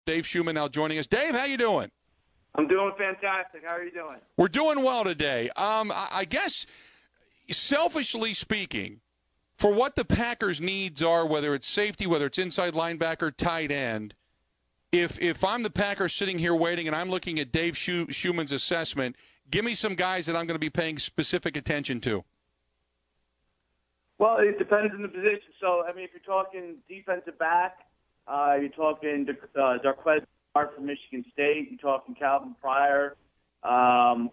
Dave Schuman now joining us. Dave, how you doing? I'm doing fantastic. How are you doing? We're doing well today. I guess, selfishly speaking, for what the Packers' needs are, whether it's safety, whether it's inside linebacker, tight end, if I'm the Packers sitting here waiting and I'm looking at Dave Schuman's assessment, give me some guys that I'm going to be paying specific attention to. Well, it depends on the position. So, I mean, if you're talking defensive back, you're talking Darquez from Michigan State. You're talking Calvin Pryor from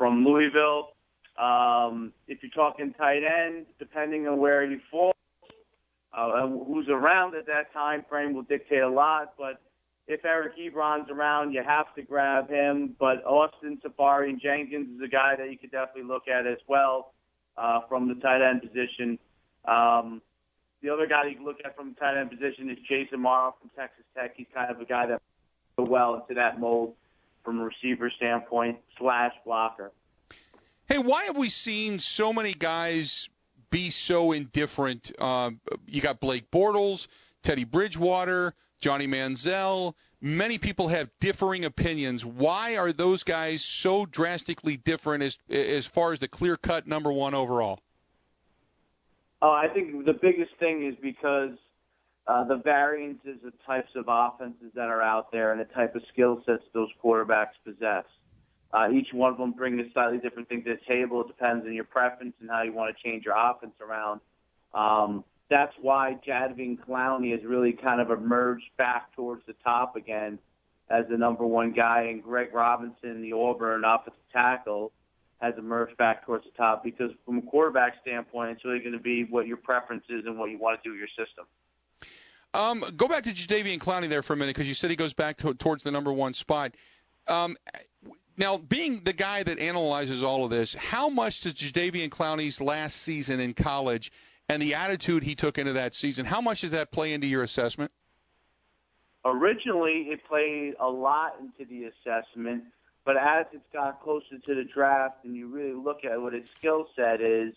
Louisville. If you're talking tight end, depending on where he falls, and who's around at that time frame will dictate a lot. But if Eric Ebron's around, you have to grab him. But Austin Safari and Jenkins is a guy that you could definitely look at as well from the tight end position. The other guy you can look at from the tight end position is Jason Morrow from Texas Tech. He's kind of a guy that goes well into that mold from a receiver standpoint / blocker. Hey, why have we seen so many guys be so indifferent? You got Blake Bortles, Teddy Bridgewater, Johnny Manziel. Many people have differing opinions. Why are those guys so drastically different as far as the clear-cut number one overall? I think the biggest thing is because the variances of types of offenses that are out there and the type of skill sets those quarterbacks possess. Each one of them brings a slightly different thing to the table. It depends on your preference and how you want to change your offense around. That's why Jadeveon Clowney has really kind of emerged back towards the top again as the number one guy, and Greg Robinson, the Auburn offensive tackle, has emerged back towards the top because from a quarterback standpoint, it's really going to be what your preference is and what you want to do with your system. Go back to Jadeveon Clowney there for a minute because you said he goes back towards the number one spot. Now, being the guy that analyzes all of this, how much does Jadeveon Clowney's last season in college and the attitude he took into that season, how much does that play into your assessment? Originally, it played a lot into the assessment, but as it's got closer to the draft and you really look at what his skill set is,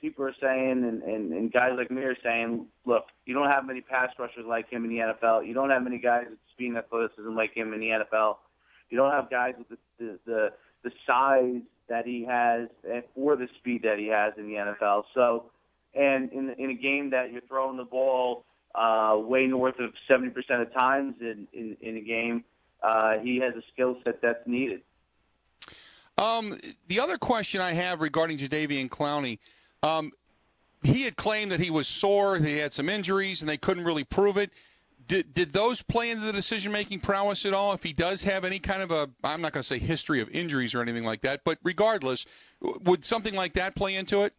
people are saying, and guys like me are saying, look, you don't have many pass rushers like him in the NFL. You don't have many guys with speed and athleticism like him in the NFL. You don't have guys with the size that he has or the speed that he has in the NFL. So, and in a game that you're throwing the ball way north of 70% of times in a game, he has a skill set that's needed. The other question I have regarding Jadeveon Clowney, he had claimed that he was sore, that he had some injuries, and they couldn't really prove it. Did those play into the decision-making prowess at all? If he does have any kind of I'm not going to say history of injuries or anything like that, but regardless, would something like that play into it?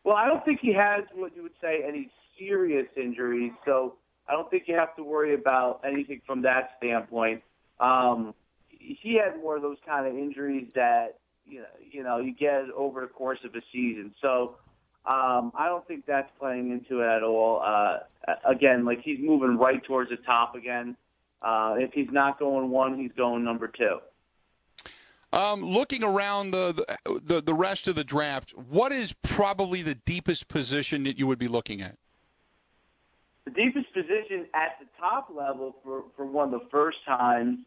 Well, I don't think he has what you would say any serious injuries, so I don't think you have to worry about anything from that standpoint. He had more of those kind of injuries that you get over the course of a season. So I don't think that's playing into it at all. Again, like he's moving right towards the top again. If he's not going one, he's going number two. Looking around the rest of the draft, what is probably the deepest position that you would be looking at? The deepest position at the top level for one of the first times,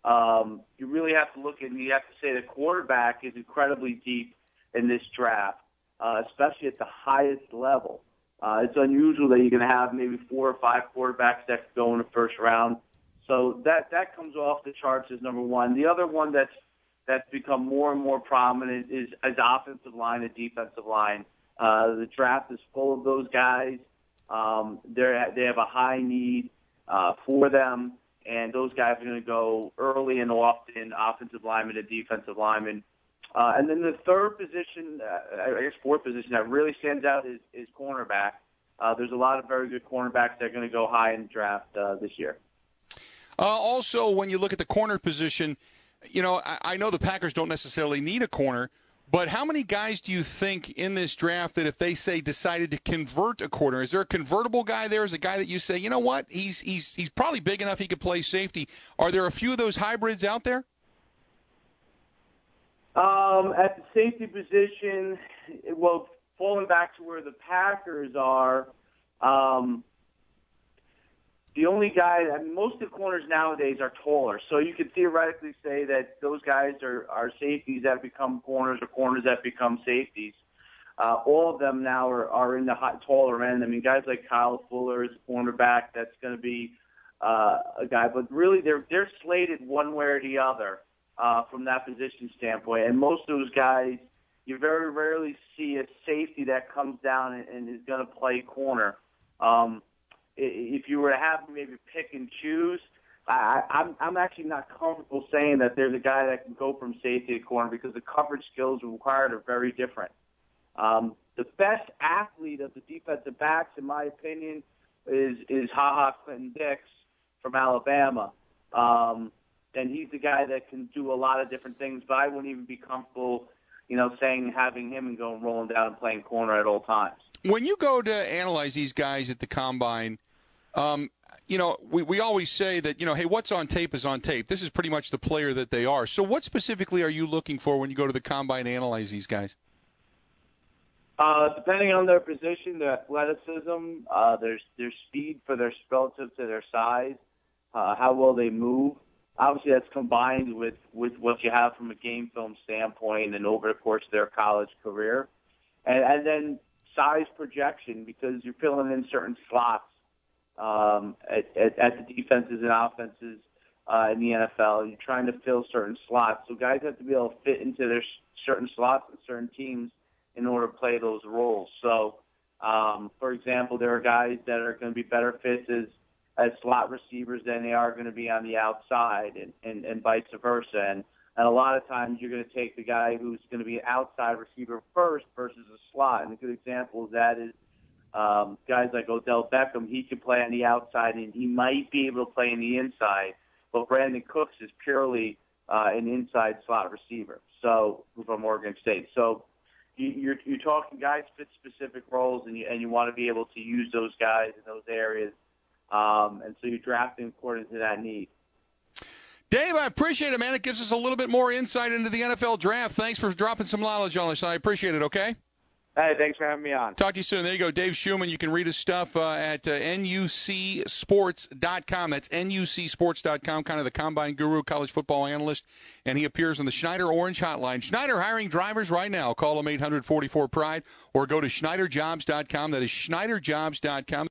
you really have to look at, you have to say the quarterback is incredibly deep in this draft, especially at the highest level. It's unusual that you're going to have maybe 4 or 5 quarterbacks that could go in the first round. So that comes off the charts as number one. The other one that's become more and more prominent is offensive line and defensive line. The draft is full of those guys. They have a high need for them, and those guys are going to go early and often, offensive linemen and defensive linemen. And then the third position, I guess fourth position that really stands out is cornerback. There's a lot of very good cornerbacks that are going to go high in the draft this year. Also, when you look at the corner position, I know the Packers don't necessarily need a corner, but how many guys do you think in this draft that if they decided to convert a corner, is there a convertible guy there? Is a guy that you say, you know what, he's probably big enough he could play safety? Are there a few of those hybrids out there? At the safety position, well, falling back to where the Packers are, the only guy, I mean, most of the corners nowadays are taller, so you could theoretically say that those guys are safeties that become corners or corners that become safeties. All of them now are in the taller end. I mean, guys like Kyle Fuller is a cornerback that's going to be a guy, but really they're slated one way or the other from that position standpoint. And most of those guys, you very rarely see a safety that comes down and is going to play corner. If you were to have me maybe pick and choose, I'm actually not comfortable saying that there's a guy that can go from safety to corner because the coverage skills required are very different. The best athlete of the defensive backs, in my opinion, is HaHa Clinton-Dix from Alabama. And he's the guy that can do a lot of different things, but I wouldn't even be comfortable, saying having him and going rolling down and playing corner at all times. When you go to analyze these guys at the combine, we always say that, hey, what's on tape is on tape. This is pretty much the player that they are. So what specifically are you looking for when you go to the combine and analyze these guys? Depending on their position, their athleticism, their speed relative to their size, how well they move. Obviously, that's combined with what you have from a game film standpoint and over the course of their college career. And then size projection, because you're filling in certain slots at the defenses and offenses in the NFL. You're trying to fill certain slots. So guys have to be able to fit into their certain slots and certain teams in order to play those roles. So, for example, there are guys that are going to be better fits as slot receivers than they are going to be on the outside and vice versa. And a lot of times you're going to take the guy who's going to be an outside receiver first versus a slot. And a good example of that is guys like Odell Beckham. He can play on the outside, and he might be able to play on the inside. But Brandon Cooks is purely an inside slot receiver, so from Oregon State. So you're talking guys fit specific roles, and you want to be able to use those guys in those areas. And so you're drafting according to that need. Dave, I appreciate it, man. It gives us a little bit more insight into the NFL draft. Thanks for dropping some knowledge on us. I appreciate it, okay? Hey, thanks for having me on. Talk to you soon. There you go, Dave Schuman. You can read his stuff at nucsports.com. That's nucsports.com, kind of the combine guru, college football analyst, and he appears on the Schneider Orange Hotline. Schneider hiring drivers right now. Call them 844-PRIDE or go to schneiderjobs.com. That is schneiderjobs.com.